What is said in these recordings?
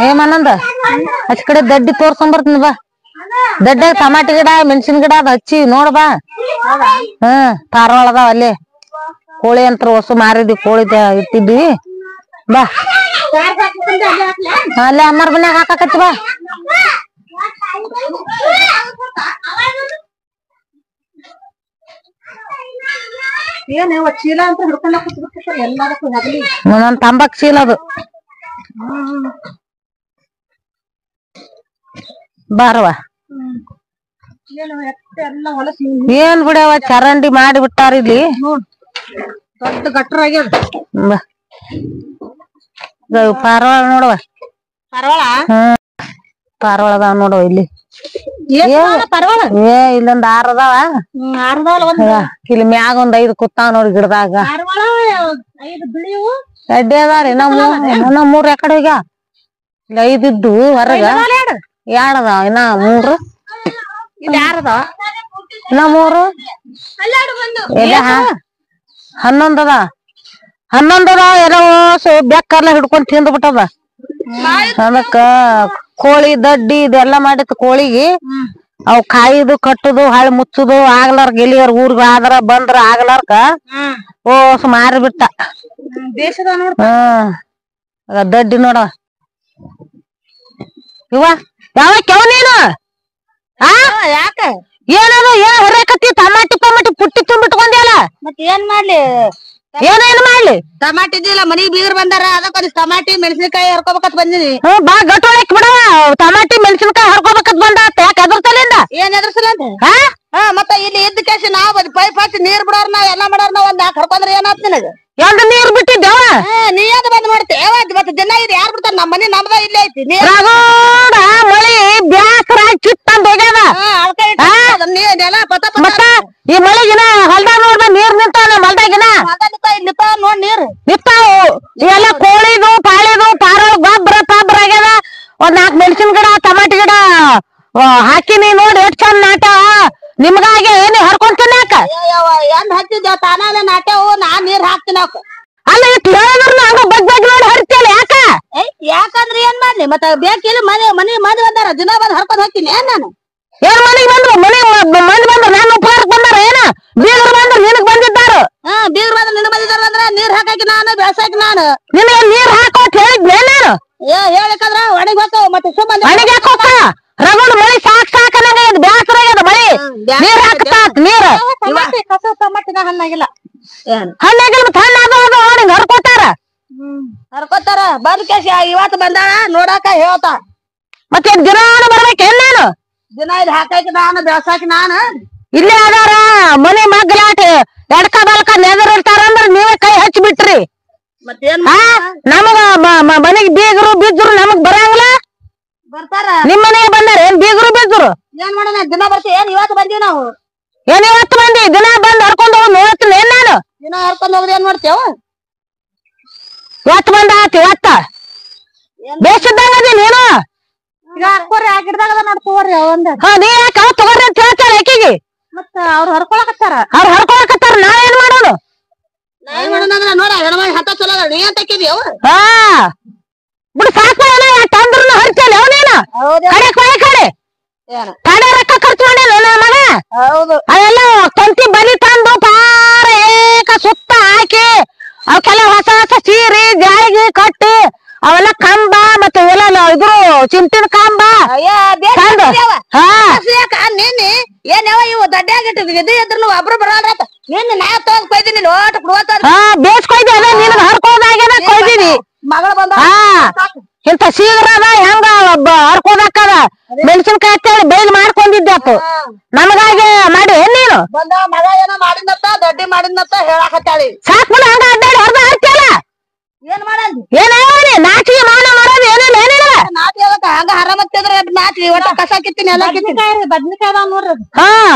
ಏಮನ್ನಂದ ಹಚ್ ಕಡೆ ದಡ್ಡಿ ತೋರ್ಸಂಬರ್ತೀನಿ ಬಾ. ದಡ್ಡ ಟಮಾಟಿ ಗಿಡ ಮೆಣಸಿನ ಗಿಡ ಅದ ಹಚ್ಚಿ ನೋಡ್ ಬಾ. ಪಾರವಾಳ ಅದಾವ ಅಲ್ಲಿ. ಕೋಳಿ ಅಂತ ಹೊಸ ಮಾರಿದ್ವಿ, ಕೋಳಿ ಇಟ್ಟಿದ್ವಿ ಬಾ. ಅಲ್ಲೇ ಅಮ್ಮರ ಮನ್ಯಾಗ ಹಾಕಾಕತ್ತಿ ಬಾ. ಏನೇವ ಚೀಲ ಅಂತ ಹಿಡ್ಕೊಂಡ ಕೂತ್ಬಿಡ್ತ ಎಲ್ಲದಕ್ಕೂ ನಗಲಿ. ನನ್ ತಂಬಾಕ್ ಚೀಲ ಅದು. ಬಾರವ. ಏನ್ ಬಿಡವ ಚರಂಡಿ ಮಾಡಿ ಬಿಟ್ಟಾರ ಇಲ್ಲಿ. ದೊಡ್ಡ ಗಟ್ರ ಆಗ್ಯದ. ಪಾರವಾಳ ನೋಡವ. ಪರವಾಳ ಪಾರವಾಳ ಅದಾವ ನೋಡವ ಇಲ್ಲಿ. ಪರವಾಳ ಇಲ್ಲೊಂದ್ 6 ಅದಾವ. ಇಲ್ಲಿ ಮ್ಯಾಗ ಒಂದ್ 5 ಕೂತಾವ ನೋಡಿ ಗಿಡದಾಗ. ಎಡ್ಡೆ ಅದಾವ್ರಿ ಇನ್ನ 3 ಎಕಡೆ ಹೋಗ್ಯಾವ. ಇಲ್ಲಿ 5 ಇದ್ದು ಹೊರಗ 2 ಅದಾವ ಇನ್ನ 3. ಇಲ್ಲಿ 6 ಅದಾವ ಇನ್ನ 3 ಎಲ್ಲ 11 ಅದ. 11 ಅದಾವ. ಎಲ್ಲ ಬೆಕ್ಕರ್ಲ ಹಿಡ್ಕೊಂಡ್ ತಿಂದ್ ಬಿಟ್ಟದ. ಅದಕ್ಕ ಕೋಳಿ ದಡ್ಡಿ ಇದೆಲ್ಲಾ ಮಾಡಿತ್ತು ಕೋಳಿಗೆ. ಅವ್ ಕಾಯಿದು ಕಟ್ಟುದು ಹಾಳಿ ಮುಚ್ಚುದು ಆಗ್ಲಾರ್ಕ ಎಲ್ಲಿಗಾರ ಊರ್ಗ ಆದ್ರ ಬಂದ್ರ ಆಗ್ಲಾರ್ಕ ಓಸ್ ಮಾರಿ ಬಿಟ್ಟ. ದಡ್ಡಿ ನೋಡ ಇವ ಯಾವ ಕೆವ್ ನೀನು ಯಾಕ ಏನದು ಏನ್ ಹೊರಕತ್ತಿ? ಟಮಾಟಿ ಪುಟ್ಟಿ ತುಂಬಿಟ್ಕೊಂಡ್ಯಲ್ಲ. ಮತ್ ಏನ್ ಮಾಡ್ಲಿ? ಏನೇನ್ ಮಾಡ್ಲಿ? ಟಮಾಟಿ ಇದ್ದಿಲ್ಲ, ಮನಿಗ್ ಬೀಗರ್ ಬಂದಾರ, ಅದಕ್ಕ ಟಮಾಟಿ ಮೆಣಸಿನಕಾಯಿ ಹರ್ಕೋಬೇಕತ್ ಬಂದಿನಿ. ಬಾ ಗಟ್ಟು ಹೊಳಕ್ ಬಿಡವ. ಟಮಾಟಿ ಮೆಣಸಿನಕಾಯಿ ಹರ್ಕೋಬೇಕತ್ ಬಂದ ಯಾಕೆ ಎದರ್ತಲಿಂದ? ಏನ್ ಎದ್ರಸಲ ಅಂತ ಮತ್ತ ಇಲ್ಲಿ ಇದ್ದ ಕೇಸಿ ನಾವ್ ಪೈಪ್ ಹಚ್ಚಿ ನೀರ್ ಬಿಡೋರ್ ನಾವ್ ಎಲ್ಲಾ ಮಾಡೋರ್ ನಾವ್ ಒಂದ್ 4 ಹರ್ಕೊಂಡ್ರ ಏನಾತ್ ನಿನಗ? ಎಂದ ನೀರ್ ಬಿಟ್ಟಿದ್ದೇವ? ನೀ ಅದ್ ಬಂದ್ ಮಾಡ್ತೇವ. ಮತ್ತೆ ದಿನ ಇದು ಯಾರು ಬಿಡ್ತಾರ? ನಮ್ಮ ಮನಿ ನಮ್ದ ಇಲ್ಲೇ ಐತಿ. ಮಳಿ ಬ್ಯಾಸರ ಚಿತ್ತಂದ ಹೋಗ್ಯದ. ಮತ್ತ ಈ ಮಳಿಗಿನ ಹೊಲ್ದಾಗ ನೋಡ್ಬ ನೀರ್ ನಿಂತಾವ. ಹೊಲ್ದಾಗಿನ ನೋಡ್ ನೀರ್ ನಿಂತಾವು. ಇವೆಲ್ಲ ಕೋಳಿದು ಪಾಳಿದು ಪಾರೋಳ ಗೊಬ್ಬರ ಪಾಬ್ರ ಆಗ್ಯದ. ಒಂದ್ 4 ಮೆಣಸಿನ ಗಿಡ ಟಮಾಟಿ ಗಿಡ ಹಾಕಿನಿ ನೋಡಿ ಎಷ್ಟ್ ಚಂದ ನಾಟ್ಯಾವ. ನಿಮ್ಗಾಗೆ ಏನಿ ಹರ್ಕೊಂತೀನಿ ಯಾಕ? ಎಂದ್ ಹಚ್ಚಿದ್ದೇವ್ ತಾನಾಲೆ ನಾಟ್ಯಾವು. ನಾನ್ ನೀರ್ ಹಾಕ್ತೀನಿ ಅವಕ್. ಅಲ್ಲ ಇಟ್ ಹೇಳಿದ್ರು ಹಂಗ ಬಗ್ ನೋಡಿ ಹರಿತಿಯಲ್ಲ ಯಾಕ? ಯಾಕಂದ್ರೆ ಏನ್ ಮಾಡ್ಲಿ? ಮತ್ತ ಬೇಕಿಲ್ಲ ಮನಿ ಮಂದಿ ಬಂದಾರ, ದಿನ ಬಂದ್ ಹರ್ಕೊಂಡ್ ಹೋಗ್ತೀನಿ ಏನ್ ನಾನು? ಏನ್ ಮನಿಗ್ ಬಂದ್ರು? ಮಂದಿ ಬಂದ್ರು ನಾನು ಉಪಕಾರಕ್ ಬಂದಾರ ಏನ? ಬೀಗರು ಬಂದ್ರು ನಿನಗ್ ಬಂದಿದ್ದಾರ. ಬೀಗರು ಬಂದ್ರೆ ನಿನ್ ಬಂದಿದ್ದಾರ ಅಂದ್ರೆ ನೀರ್ ಹಾಕಾಕಿ ನಾನು ಬೆಳ್ಸಾಕಿ ನಾನು. ನಿನಗೆ ನೀರ್ ಹಾಕೋತ್ ಹೇಳಿದ್ನೇ ನಾನು. ಹೇಳಿಕಂದ್ರ ಒಣಗಿ ಹೋಗ್ತಾವ. ಮತ್ತೆ ಸುಮ್ಮನೆ ಒಣಗಿ ಹಾಕೋಕ ರಗುಡ್ ಮಳಿ ಸಾಕ್ ಸಾಕನಂಗ ಬ್ಯಾಸರ ಆಗ್ಯದ ಮಳಿ. ನೀರ್ ಹಾಕ್ತಾ ನೀರ್ ಕಸ ಟಮಾಟಿನ ಹಣ್ಣಾಗಿಲ್ಲ. ಹಣ್ಣಾಗಿಲ್ಲ ಮತ್ತ ಹಣ್ಣಾದ ನೋಡಿ ಹರ್ಕೋತಾರ. ಹರ್ಕೋತಾರ ಬಂದ್ ಕೇಸಿ ಇವತ್ತು ಬಂದಾಳ ನೋಡಾಕ ಹೇಳ್ತಾ. ಮತ್ತೆ ದಿನ ಬರ್ಬೇಕೇನ್ ನಾನು? ದಿನ ಇದು ಹಾಕಾಕಿ ನಾನು ಬೆಳ್ಸಾಕಿ ನಾನು. ಇಲ್ಲೇ ಅದಾರ ಮನಿ ಮಗ್ಲಾಟ ಎಡ್ಕ ಬಲ್ಕ ನೆದರ್ ಇರ್ತಾರಂದ್ರ ನೀವೇ ಕೈ ಹಚ್ಚಿ ಬಿಟ್ರಿ. ಮತ್ತೇನ್ ನಮಗ ಮನಿಗ್ ಬೀಗರು ಬಿದ್ರು ನಮಗ್ ಬರಂಗಿಲ್ಲ. ಬರ್ತಾರ ನಿಮ್ ಮನೆಗೆ ಬಂದಾರ ಏನ್ ಬೀಗರು ಬಿದ್ರು? ಏನ್ ಮಾಡೋಣ? ದಿನ ಬರ್ತೀವಿ ಏನ್? ಇವತ್ತು ಬಂದೀವಿ ನಾವು. ಏನ್ ಇವತ್ತು ಮಂದಿ ದಿನ ಬಂದ್ ಹರ್ಕೊಂಡ್ ಹೋಗ್ ನೋಡ್ತೀನಿ ಏನ್ ನಾನು? ದಿನ ಹರ್ಕೊಂಡ್ ಹೋಗ್ರಿ ಏನ್ ಮಾಡ್ತೇವ? ಇವತ್ತು ಬಂದ ಆತಿ ಇವತ್ತ ಬೇಸಿದ್ದಂಗ ಅದಿ ನೀನು. ಈಗ ಹಾಕೋರಿ ಆ ಗಿಡದಾಗ ನೋಡ್ಕೋರಿ ಒಂದ್. ನೀ ಯಾಕೆ ಅವ್ ತಗೋರಿ ಅಂತ ಹೇಳ್ತಾರ ಆಕಿಗೆ? ಮತ್ತ ಅವ್ರು ಹರ್ಕೊಳಕತ್ತಾರ. ಅವ್ರು ಹರ್ಕೊಳಕತ್ತಾರ ನಾವೇನ್ ಮಾಡೋದು? ಏನ್ ಮಾಡೋಣ ನೋಡ ಹೆಣ್ಮಳಿ ಹತ್ತ ಚಲೋ ನೀ ಅಂತ ಹಾಕಿದ್ಯವ. ಬಿಡು ಸಾಕು ತಂದ್ರು ಹರಿತಲ್ಲ ಅವನೇನು ಕಡೆ ಕೊಳೆ ಕಡೆ ಕಡೆ ರೊಕ್ಕ ಖರ್ಚು ಮಾಡಿಲ್ಲ ನನ್ನ ಮಗ. ಹೌದು ಅವೆಲ್ಲ ತಂತಿ ಬಲಿ ತಂದು ಪಾರ ಏಕ ಸುತ್ತ ಹಾಕಿ ಅವಕ್ಕೆಲ್ಲ ಹೊಸ ಹೊಸ ಸೀರೆ ಜಾಯಿಗೆ ಕಟ್ಟಿ ಅವೆಲ್ಲ ಕಂಬ ಮತ್ತೆ ಇವೆಲ್ಲ ಇದ್ರು ಚಿಂಟಿನ ಕಂಬ ನಿನ್ನೆ ಏನ್ಯಾವ ಇವು ದಡ್ಡಾಗಿಟ್ಟಿದ್ವಿ ಇದು ಇದ್ರು ಒಬ್ರು ಬರಲ್ರತ್ತ. ನಿನ್ನೆ ನಾ ತಗೊಂಡ್ ಕೊಯ್ದೀನಿ ಲೋಟ ಬೇಸ್ಕೊಯ್ದಿ ಅದ ನಿನ್ ಹರ್ಕೋದಾಗ್ಯದ ಕೊಯ್ದೀನಿ. ಮಗಳು ಬಂದ ಇಂತ ಶೀಘ್ರ ಅದ ಹೆಂಗ ಹರ್ಕೋದಕ್ಕದ ಮೆಣಸಿನ್ಕಾಯಿ ಅಂತೇಳಿ ಬೇಲ್ ಮಾಡ್ಕೊಂಡಿದ್ದತ್ತು ನಮಗಾಗಿ ಮಾಡಿ ಏನ್ ನೀನು? ಬಂದ ಮಗ ಏನೋ ಮಾಡಿದ್ನತ್ತ ದೊಡ್ಡಿ ಮಾಡಿದ್ನತ್ತ ಹೇಳಾಕತ್ತಾಳಿ. ಸಾಕ್ ಬಿಡ ಹಂಗ ಅಡ್ಡಾಡಿ ಹೊರದ ಹರ್ತಿಯಲ್ಲ. ಏನ್ ಮಾಡಂದಿ? ಏನೇನಿ ನಾಚಿಗೆ ಮಾಡ ಮಾಡೋದು ಏನೇನ್ ಏನಿಲ್ಲ. ನಾಟಿ ಅದಕ್ಕ ಹಂಗ ಹರಮತ್ತಿದ್ರೆ ನಾಟಿ ಒಟ್ಟ ಕಸ ಕಿತ್ತೀನಿ ಎಲ್ಲ ಕಿತ್ತೀನಿ. ಬದ್ನಿಕಾಯಿ ಅದಾವ ನೋಡ್ರಿ.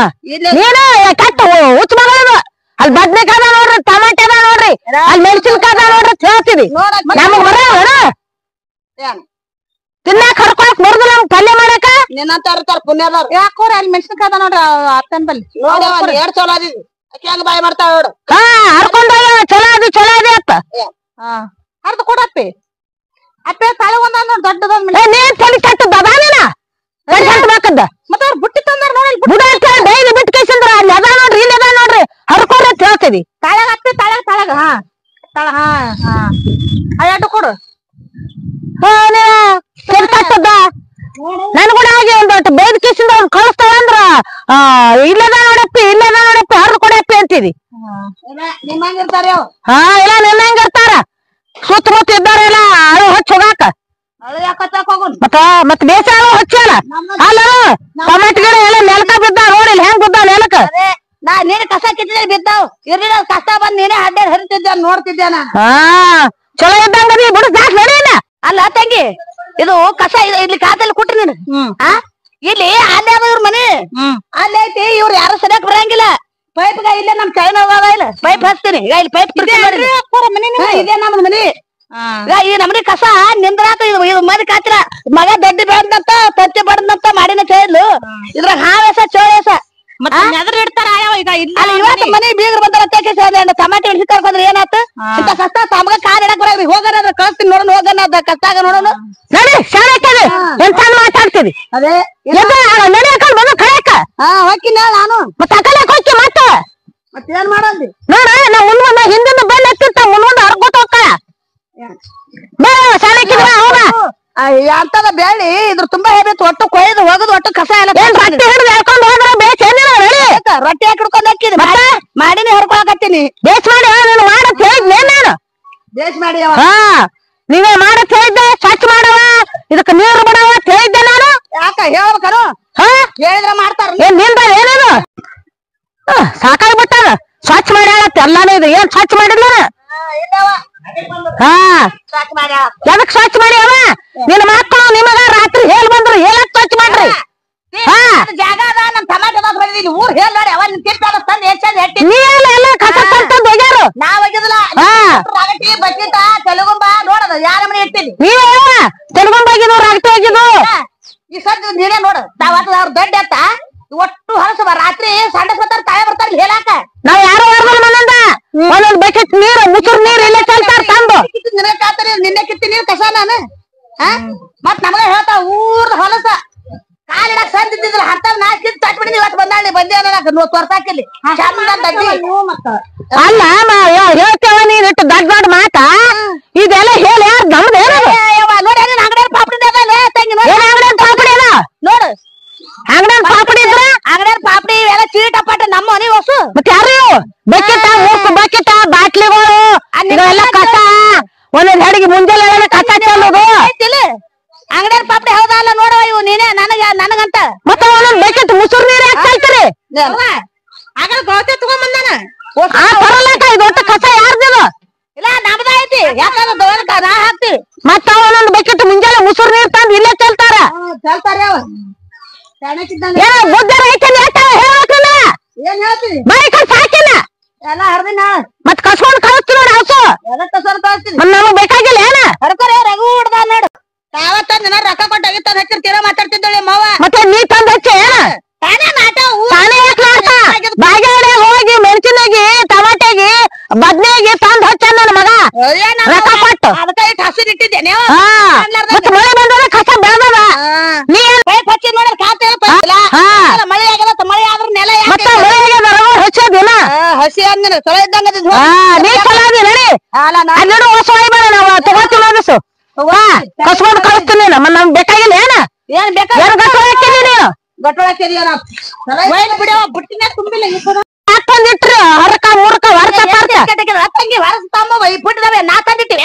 ನೀನು ಕಟ್ಟ ಹುಚ್ಚ ಮಗಳದು ಅಲ್ಲಿ ಬದ್ನಿಕಾಯಿ ಅದಾವ ನೋಡ್ರಿ, ಟಮಾಟೆ ಅದಾವ ನೋಡ್ರಿ, ಅಲ್ಲಿ ಮೆಣಸಿನ್ಕಾಯಿ ಅದಾವ ನೋಡ್ರಿ ಹೇಳ್ತೀವಿ. ನಮಗ್ ಬರೋಣ ತಿನ್ನಾಕ ಹರ್ಕೊಳಕ್ ಬರುದು ನಮ್ಗ್ ಪಲ್ಯ ಮಾಡಕ. ನಿನ್ನ ತರ್ತಾರ ಪುಣ್ಯದವ್ರು ಯಾಕೋರಿ ಅಲ್ಲಿ ಮೆಣಸಿನ್ಕಾಯಿ ಅದ ನೋಡ್ರಿ ಅತ್ತನ್ ಬಲ್ಲಿ ನೋಡಿ ಎರಡ್ ಚಲೋ ಅದಿದ್ವಿ ಅಕ್ಕಿ ಹಂಗ ಬಾಯಿ ಮಾಡ್ತಾವ ನೋಡು. ಹರ್ಕೊಂಡ ಚಲೋ ಅದಿ ಅತ್ತ ಹರ್ದು ಕೊಡಪ್ಪಿ ಅಪ್ಪೆ ತಲೆ ಒಂದ ದೊಡ್ಡದೊಂದ್ ನೀನ್ ತಲೆ ಕಟ್ಟದ ಅದಾನೇನ ತಲೆ ಕಟ್ಟಬೇಕದ್ದ ಮತ್ತ ಅವ್ರ ಬುಟ್ಟಿ ತಂದಾರ ನೋಡಿ ಬುಡ ಡೈಲಿ ಬಿಟ್ಟು ಕೈಸಂದ್ರ ಅಲ್ಲಿ ಅದ ನೋಡ್ರಿ ಇಲ್ಲಿ ಅದ ನೋಡ್ರಿ ಹರ್ಕೋರ ಅಂತ ಹೇಳ್ತೀವಿ ತಳಗ ಅಪ್ಪೆ ತಳಗ ಹಾ ತಳ ಹಾ ಹಾ ಅಯ್ಯಾಟು ಕೊಡು ತಲೆ ಕಟ್ಟದ ನನ್ ಕೂಡ ಹಾಗೆ ಒಂದು ಬೈದ್ ಕೇಸಿಂದ ಅವ್ನು ಕಳಿಸ್ತಾವ ಅಂದ್ರ ಇಲ್ಲದ ನೋಡಪ್ಪಿ ಹರ್ದು ಕೊಡಪ್ಪಿ ಅಂತೀವಿ ನಿಮ್ಮಂಗಿರ್ತಾರೆ ಹಾ ಇಲ್ಲ ನಿನ್ನಂಗ ಇರ್ತಾರ ಸುತ್ತಮುತ್ತ ಇದ್ದಾರ ಎಲ್ಲ ಅಳು ಹಚ್ಚ ಹೋಗಾಕ ಮತ್ತ ಬೇಸ ಅಳು ಹಚ್ಚಲ್ಲ ಅಲ್ಲ ಟೊಮೆಟೊ ಗಿಡ ಎಲ್ಲ ನೆಲಕ ಬಿದ್ದ ನೋಡಿಲ್ಲ ಹೆಂಗ್ ಬಿದ್ದ ನೆಲಕ ನಾ ನೀನ್ ಕಸ ಕಿತ್ತಿದ್ರೆ ಬಿದ್ದಾವ್ ಇರ್ಲಿಲ್ಲ ಕಸ ಬಂದ್ ನೀನೇ ಅಡ್ಡೆ ಹರಿತಿದ್ದ ನೋಡ್ತಿದ್ದೆ ನಾ ಹಾ ಚಲೋ ಇದ್ದಂಗ ನೀ ಬಿಡು ಸಾಕ್ ನಡೀನ ಅಲ್ಲ ತಂಗಿ ಇದು ಕಸ ಇಲ್ಲಿ ಕಾದಲ್ಲಿ ಕೊಟ್ರಿ ನೀನು ಇಲ್ಲಿ ಅಲ್ಲೇ ಅದ ಇವ್ರ ಮನೆ ಅಲ್ಲೇ ಐತಿ ಇವ್ರು ಯಾರು ಸರಿಯಾಗಿ ಬರಂಗಿಲ್ಲ ಪೈಪ್ ಇಲ್ಲೇ ನಮ್ ಚೈನ ಇಲ್ಲ ಪೈಪ್ ಹಚ್ತೀನಿ ಈಗ ಇಲ್ಲಿ ಪೈಪ್ ಇದೇ ನಮ್ದು ಮನಿ ಈ ನಮ್ನಿ ಕಸ ನಿಂದ್ರಾತ ಇದು ಮನೆ ಕಾತಿರ ಮಗ ದೊಡ್ಡ ಬೆಳೆದಂತ ತತ್ತಿ ಬಡದಂತ ಮಾಡಿನ ಚೈದ್ಲು ಇದ್ರಾಗ ಹಾವೇಸ ಚೋಳೇಸ ಇಡ್ತಾರ ಇವತ್ತು ಮನೆ ಬೀಗ್ರ ಬಂದಾರ ಟಮಾಟೆ ಹಿಡಿಸಿ ಕರ್ಕೊಂಡ್ರೆ ಏನಾತ ಇಂತ ಕಷ್ಟ ತಮಗ ಕಾಲ್ ಇಡಕ್ ಬರ ಹೋಗೋಣ ಕಳ್ಸ್ತೀನಿ ನೋಡೋಣ ಹೋಗೋಣ ಕಷ್ಟಾಗ ನೋಡೋಣ ನಡಿ ಶಾಲೆ ಮಾತಾಡ್ತೀವಿ ಅದೇ ಕಳಕ ಹಾ ಹೋಗ್ತೀನಿ ನಾನು ಮತ್ತ ಅಕಲಕ್ ಹೋಗಿ ಮತ್ತೇನ್ ಮಾಡೋದಿ ನೋಡ ನಾ ಮುಂದ ಹಿಂದಿನ ಬೆಲ್ಲ ಎತ್ತಿರ್ತ ಮುಂದ ಹರ್ಕೊತ ಹೋಗ್ಕ ಅಂತದ ಬೇಳಿ ಇದ್ರ ತುಂಬಾ ಹೇಳ್ಬೇಕು ಒಟ್ಟು ಕೊಯ್ದು ಹೋಗುದು ಒಟ್ಟು ಕಸ ಎಲ್ಲ ರೊಟ್ಟಿ ಹಿಡಿದು ಹೇಳ್ಕೊಂಡು ಹೋದ್ರೆ ಬೇಸ್ ರೊಟ್ಟಿ ಹಾಕಿಡ್ಕೊಂಡ್ ಹಾಕಿನಿ ಮಾಡಿನಿ ಹರ್ಕೊಳಕತ್ತೀನಿ ಬೇಸ್ ಮಾಡಿ ನೀನು ಮಾಡತ್ ಹೇಳಿದ್ನೇ ನಾನು ಬೇಸ್ ಮಾಡಿ ಹಾ ನೀವೇ ಮಾಡತ್ ಹೇಳಿದ್ದೆ ಸ್ವಚ್ಛ ಮಾಡವ ಇದಕ್ಕ ನೀರು ಬಿಡವ ಹೇಳಿದ್ದೆ ನಾನು ಯಾಕ ಹೇಳ್ಬೇಕನು ಹಾ ಹೇಳಿದ್ರ ಮಾಡ್ತಾರ ಏನ್ ನಿಂದ ಏನದು ಸಾಕಾಗ್ಬಿಟ್ಟಾರ ಸ್ವಚ್ಛ ಮಾಡಿ ಹೇಳತ್ತೆ ಎಲ್ಲಾನು ಇದು ಏನ್ ಸ್ವಚ್ಛ ಮಾಡಿಲ್ಲ ಹಾ ಎದಕ್ ಸ್ವಚ್ಛ ಮಾಡಿ ಅವ ನಿನ್ನ ಮಕ್ಕಳು ನಿಮಗ ರಾತ್ರಿ ಹೇಳ್ ಬಂದ್ರು ಹೇಳಕ್ ಸ್ವಚ್ಛ ಮಾಡ್ರಿ ಜಾಗ ಅದ ನಮ್ ಟಮಾಟೆ ಬಂದಿದ್ದೀನಿ ಊರ್ ಹೇಳ್ ನೋಡಿ ಅವ ನಿನ್ ತಂದ್ ಹೆಚ್ಚಿ ನೀವೆಲ್ಲ ಕಸ ತಂದು ಹೋಗ್ಯಾರು ನಾವ್ ಹೋಗಿದಿಲ್ಲ ರಾಗಟಿ ಬಚ್ಚಿಟ ತೆಲುಗುಂಬ ನೋಡದ ಯಾರ ಮನೆ ಇರ್ತೀನಿ ನೀವೇ ತೆಲುಗುಂಬಾಗಿದ್ದು ರಾಗಟಿ ಹೋಗಿದ್ದು ಈ ಸದ್ ನೀನೇ ನೋಡು ಅವ್ರ ದೊಡ್ಡ ಎತ್ತ ಒಟ್ಟು ಹೊಲಸ ರಾತ್ರಿ ಸಣ್ಣ ಸತ್ತಾರ ತಾಯ ಬರ್ತಾರ ಹೇಳಾಕ ನಾವ್ ಯಾರು ಮನೆಯಿಂದ ಒಂದೊಂದ್ ಬಕೆಟ್ ನೀರು ಮುಸುರ್ ನೀರ್ ಇಲ್ಲೇ ಚೆಲ್ತಾರ ತಂದು ನಿನ್ನೆ ಕಿತ್ತಿ ನೀರ್ ಕಸ ನಾನು ಮತ್ ನಮಗ ಹೇಳ್ತಾವ ಊರ್ದ ಹೊಲಸ ಕಾಲಿಡಕ್ ಸಂದಿದ್ರ ಅಂತ ನಾ ಕಿತ್ ತಟ್ಬಿಡಿ ಇವತ್ತು ಬಂದಾಳಿ ಬಂದೇ ತೋರ್ಸಾಕಿಲ್ಲಿ ಅಲ್ಲ ಹೇಳ್ತೇವ ನೀನ್ ಇಟ್ಟು ದೊಡ್ಡ ದೊಡ್ಡ ಮಾತಾ ಇದೆಲ್ಲ ಹೇಳಿ ಯಾರು ನಮ್ದು ನೋಡಿ ಅಂಗಡಿಯ ಪಾಪಡಿ ಪಾಪಡಿ ಅದ ನೋಡು ಅಂಗಡಿಯ ಪಾಪಡಿ ಇದ್ರ ಅಂಗಡಿಯ ಪಾಪಡಿ ಎಲ್ಲ ಚೀಟ ಪಾಟ ನಮ್ಮ ಮನೆ ಹೊಸು ಮತ್ತೆ ಯಾರು ಬಕೆಟ ಮೂರ್ಕು ಬಕೆಟ ಬಾಟ್ಲಿಗಳು ಇದೆಲ್ಲ ಕಸ ಒಂದೊಂದ್ ಹೆಡಿಗೆ ಮುಂಜಾನೆ ಕಸ ಚೆಲ್ಲೋದು ಅಂಗಡಿಯ ಪಾಪಡಿ ಹೌದಲ್ಲ ನೋಡವ ಇವು ನೀನೇ ನನಗಂತ ಮತ್ತೆ ಒಂದೊಂದ್ ಬಕೆಟ್ ಮುಸುರ್ ನೀರ್ ಯಾಕೆ ಚೆಲ್ತೀರಿ ಆಗ ಗೌತೆ ತಗೊಂಬಂದಾನ ದೊಡ್ಡ ಕಸ ಯಾರ್ದಿದು ಇಲ್ಲ ನಮ್ದ ಐತಿ ಯಾಕಂದ್ರ ನಾ ಹಾಕ್ತಿವಿ ಮತ್ತ ಒಂದೊಂದ್ ಬಕೆಟ್ ಮುಂಜಾನೆ ಮುಸುರ್ ನೀರ್ ತಂದು ಇಲ್ಲೇ ಚೆಲ್ತಾರ ಬುದ್ಧರ ಹೇಳ್ಬೇಕಲ್ಲ ಏನ್ ಹೇಳ್ತೀನಿ ಬೈಕ್ ಸಾಕಿಲ್ಲ ಎಲ್ಲ ಹರ್ದಿನ ಮತ್ ಕಸ್ಕೊಂಡ್ ಕಳಿಸ್ತೀವಿ ನೋಡಿ ಹಸು ನಮಗ್ ಬೇಕಾಗಿಲ್ಲ ಏನ ಹರ್ಕರ ರಘು ಹುಡ್ದ ನೋಡು ತಾವತ್ತ ದಿನ ರೊಕ್ಕ ಕೊಟ್ಟಾಗಿ ತಂದ್ ಹಚ್ಚಿರ್ ತೀರ ಮಾತಾಡ್ತಿದ್ದಾಳೆ ಮಾವ ಮತ್ತೆ ನೀ ತಂದ್ ಹಚ್ಚ ಏನ ಬಾಗೇಡೆ ಹೋಗಿ ಮೆಣಸಿನಾಗಿ ಟಮಾಟೆಗಿ ಬದ್ನೆಗಿ ತಂದ್ ಹಚ್ಚ ನನ್ನ ಮಗ ರೊಕ್ಕ ಕೊಟ್ಟು ಅದಕ್ಕ ಇಟ್ಟು ಹಸಿರು ಇಟ್ಟಿದ್ದೇನೆ ಮತ್ತೆ ಮಳೆ ಬಂದ್ರೆ ಕಸ ಬೆಳೆದದ ನೀ ಪೈಪ್ ಹಚ್ಚಿ ನೋಡ್ರಿ ಖಾತೆ ಮಳೆ ಆಗಲ್ಲ ಮಳೆ ಆದ್ರ ನೆಲ ಮತ್ತೆ ಮಳೆಗೆ ಹಚ್ಚೋದಿಲ್ಲ ಹಸಿ ಅಂದಿನ ಚಲೋ ಇದ್ದಂಗ ನೀ ಚಲೋ ಅದಿ ನಡಿ ಅಲ್ಲಿ ಹೊಸ ಬೇಡ ನಾವು ತಗೋತೀವಿ ನೋಡಿಸು ಕಸ್ಕೊಂಡ್ ಕಳಿಸ್ತೀನಿ ನಮ್ಗ್ ಬೇಕಾಗಿಲ್ಲ ಏನ ಏನ್ ಬೇಕಾ ನೀನು ಬಿಡವ ಬುಟ್ಟಿನ ತುಂಬಿಲ್ಲ ಹಾಕೊಂಡಿಟ್ರಿ ಹರಕ ಮುರ್ಕ ವರ್ಷ ತಂಗಿ ಹೊರಸ್ ತಮ್ಮ ಪುಟ್ಟಿದವೆ ನಾ ತಂದಿಟ್ಟಿವಿ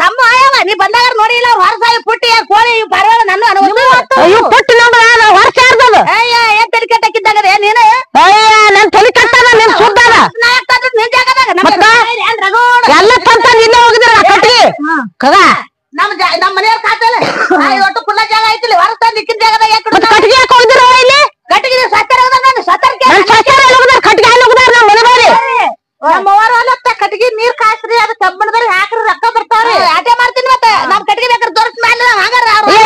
ತಮ್ಮ ನೀ ಬಂದಾಗ ನೋಡಿಲ್ಲ ಹೊರಸ ಪುಟ್ಟಿ ಕೋಳಿ ಪರವಾಳ ನನ್ನ ಪುಟ್ಟಿ ವರ್ಷ ಯಾರ್ದದು ಏನ್ ತಲೆ ಕೆಟ್ಟಾಕಿದ್ದಾಗ ನೀನು ನನ್ ತಲೆ ಕಟ್ಟದ ನಿನ್ ಸುದ್ದದ ನಿನ್ ಜಾಗದಾಗ ಎಲ್ಲ ತಂತ ನಿನ್ನೆ ಹೋಗಿದ್ರ ಕಟ್ಟಿ ಕದ ನಮ್ ಮನೆಯವ್ರ ಖಾತಲ್ಲ ಒಟ್ಟು ಕುಲ್ಲ ಜಾಗ ಐತಿಲ್ಲ ಹೊರಸ ನಿಕ್ಕಿನ ಜಾಗದಾಗ ಕಟ್ಟಿಗೆ ಯಾಕೆ ಹೋಗಿದ್ರ ಇಲ್ಲಿ ಕಟ್ಟಿಗೆ ಸತ್ತರ ಕಟ್ಟಿಗೆ ಹೋಗಿದಾರ ನಮ್ಮ ಮನೆ ಬಾರಿ ನಮ್ಮವ್ರ ಹೊಲತ್ತ ಕಟ್ಟಿಗೆ ನೀರ್ ಕಾಸ್ರಿ ಅದ ಕಬ್ಬಣದ್ರ ಹಾಕ್ರಿ ರೊಕ್ಕ ಬರ್ತಾವ್ರಿ ಆಟೆ ಮಾಡ್ತೀನಿ ಮತ್ತೆ ನಮ್ ಕಟ್ಟಿಗೆ ಬೇಕಾದ್ರೆ ತೋರ್ಸ್ ಮೇಲೆ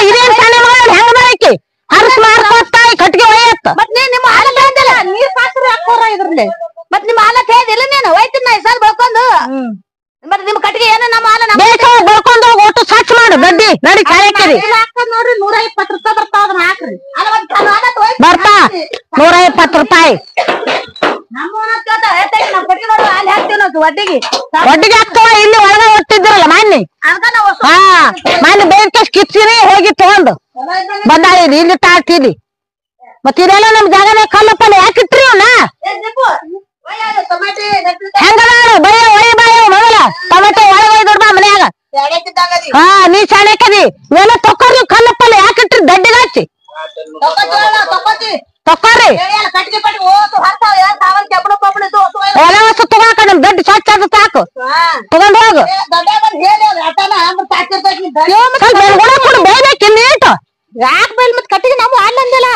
ಇದೇನ್ ಶಾಲೆ ಮಾಡಿ ಹೆಂಗ ಬರಕಿ ಹರ್ಸ್ ಮಾರ್ಕೋತಾಯಿ ಕಟ್ಟಿಗೆ ಒಯ್ಯತ್ತ ಮತ್ ನಿಮ್ಮ ಹಾಲತ್ ಹೇಳ್ದಿಲ್ಲ ನೀರ್ ಕಾಸ್ರಿ ಹಾಕೋರ ಇದ್ರಲ್ಲಿ ಮತ್ ನಿಮ್ಮ ಹಾಲತ್ ಹೇಳ್ದಿಲ್ಲ ನೀನು ಒಯ್ತೀನಿ ನಾ ಸರ್ ಬೆಳ್ಕೊಂಡು ಮತ್ತೆ ನಿಮ್ ಕಟ್ಟಿಗೆ ಏನ ನಮ್ಮ ಹಾಲ ಬೆಳ್ಕೊಂಡು ನಡಿ ಕಾಯಕಿರಿ ನೋಡ್ರಿ 120 ರೂಪಾಯಿ ಬರ್ತಾವ ಅದನ್ನ ಹಾಕ್ರಿ ಬರ್ತಾ 120 ರೂಪಾಯಿ ಒಡ್ಡಿಗೆ ಹಾಕ್ತವ ಇಲ್ಲಿ ಒಳಗ ಒಟ್ಟಿದ್ರಲ್ಲ ಮಾನ್ನಿ ಹಾ ಮಾನ್ನಿ ಬೇರೆ ಕಿತ್ಸಿರಿ ಹೋಗಿ ತಗೊಂಡು ಬಂದಾಳಿ ಇಲ್ಲಿ ತಾಕಿಲಿ ಮತ್ತ ಇದೆಲ್ಲ ನಮ್ ಜಾಗನೇ ಕಲ್ಲಪ್ಪಲ್ಲ ಯಾಕಿಟ್ರಿ ಅವ್ನ ಹೆಂಗದ ಬಯ್ಯ ಒಯ್ಯ ಬಾಯ ಮೊದಲ ಟೊಮೆಟೊ ಒಳಗ ದೊಡ್ಡ ಮನ್ಯಾಗ ಹಾ ನೀ ಶಾಣಕದಿ ಇವೆಲ್ಲ ತೊಕ್ಕೊರ್ಲಿ ಕಲ್ಲಪ್ಪಲ್ಲ ಯಾಕಿಟ್ರಿ ದಡ್ಡಿಗೆ ಹಚ್ಚಿ ತಕ್ಕೋರಿ ಎಲ್ಲ ವಸ್ತು ತಗೋಕ ನಮ್ ದೊಡ್ಡ ಸ್ವಚ್ಛ ಅದು ಸಾಕು ತಗೊಂಡ್ ಹೋಗು ಬೇಯ್ಬೇಕಿ ನೀಟು ಯಾಕೆ ಬೈಲ್ ಮತ್ ಕಟ್ಟಿಗೆ ನಾವು ಅಲ್ಲಂದಿಲ್ಲ